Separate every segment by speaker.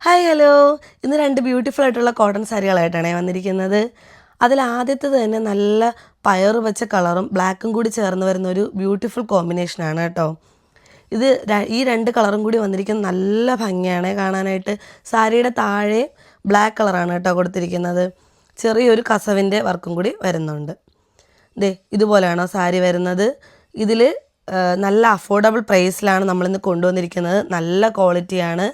Speaker 1: Hi hello ഇന്ന് രണ്ട് beautiful ആയിട്ടുള്ള കോട്ടൺ സാരികളായിട്ടാണ് വന്നിരിക്കുന്നത്. അതിൽ ആദ്യത്തേത് തന്നെ നല്ല പയറ് വെച്ച കളറും ബ്ലാക്കും കൂടി ചേർന്ന് വരുന്ന ഒരു ബ്യൂട്ടിഫുൾ കോമ്പിനേഷനാണ് കേട്ടോ. ഈ രണ്ട് കളറും കൂടി വന്നിരിക്കുന്നത് നല്ല ഭംഗിയാണ് കാണാനായിട്ട്. സാരിയുടെ താഴെ ബ്ലാക്ക് കളറാണ് കേട്ടോ കൊടുത്തിരിക്കുന്നത്. ചെറിയൊരു കസവിൻ്റെ വർക്കും കൂടി വരുന്നുണ്ട്. ഇതുപോലെയാണോ സാരി വരുന്നത്. ഇതിൽ നല്ല അഫോർഡബിൾ പ്രൈസിലാണ് നമ്മളിന്ന് കൊണ്ടുവന്നിരിക്കുന്നത്. നല്ല ക്വാളിറ്റിയാണ്,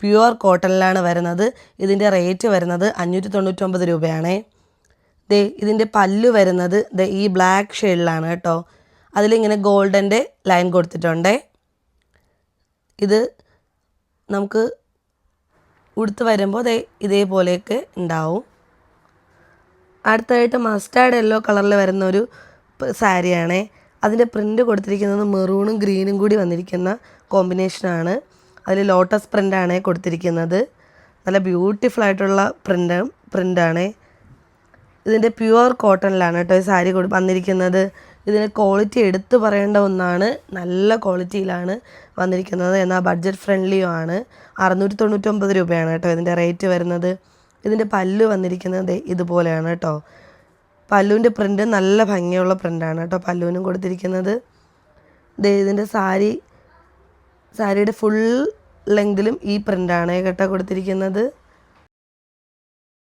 Speaker 1: പ്യുവർ കോട്ടണിലാണ് വരുന്നത്. ഇതിൻ്റെ റേറ്റ് വരുന്നത് 599 രൂപയാണേ. ഇതിൻ്റെ പല്ലു വരുന്നത് ഈ ബ്ലാക്ക് ഷെയ്ഡിലാണ് കേട്ടോ. അതിലിങ്ങനെ ഗോൾഡൻ്റെ ലൈൻ കൊടുത്തിട്ടുണ്ടേ. ഇത് നമുക്ക് ഉടുത്ത് വരുമ്പോൾ ഇതേപോലെയൊക്കെ ഉണ്ടാവും. അടുത്തതായിട്ട് മസ്റ്റാർഡ് യെല്ലോ കളറിൽ വരുന്ന ഒരു സാരിയാണേ. അതിൻ്റെ പ്രിൻ്റ് കൊടുത്തിരിക്കുന്നത് മെറൂണും ഗ്രീനും കൂടി വന്നിരിക്കുന്ന കോമ്പിനേഷനാണ്. അതിൽ ലോട്ടസ് പ്രിൻ്റാണ് കൊടുത്തിരിക്കുന്നത്. നല്ല ബ്യൂട്ടിഫുൾ ആയിട്ടുള്ള പ്രിൻ്റാണ്. ഇതിൻ്റെ പ്യുവർ കോട്ടണിലാണ് കേട്ടോ ഈ സാരി വന്നിരിക്കുന്നത്. ഇതിൻ്റെ ക്വാളിറ്റി എടുത്തു പറയേണ്ട ഒന്നാണ്. നല്ല ക്വാളിറ്റിയിലാണ് വന്നിരിക്കുന്നത്. എന്നാൽ ബഡ്ജറ്റ് ഫ്രണ്ട്ലിയും ആണ്. 699 രൂപയാണ് കേട്ടോ ഇതിൻ്റെ റേറ്റ് വരുന്നത്. ഇതിൻ്റെ പല്ലു വന്നിരിക്കുന്നത് ഇതുപോലെയാണ് കേട്ടോ. പല്ലുവിൻ്റെ പ്രിൻ്റ് നല്ല ഭംഗിയുള്ള പ്രിൻ്റാണ് കേട്ടോ പല്ലുവിനും കൊടുത്തിരിക്കുന്നത്. ഇതിൻ്റെ സാരിയുടെ ഫുൾ ലെങ്തിലും ഈ പ്രിൻ്റാണ് കേട്ടോ കൊടുത്തിരിക്കുന്നത്.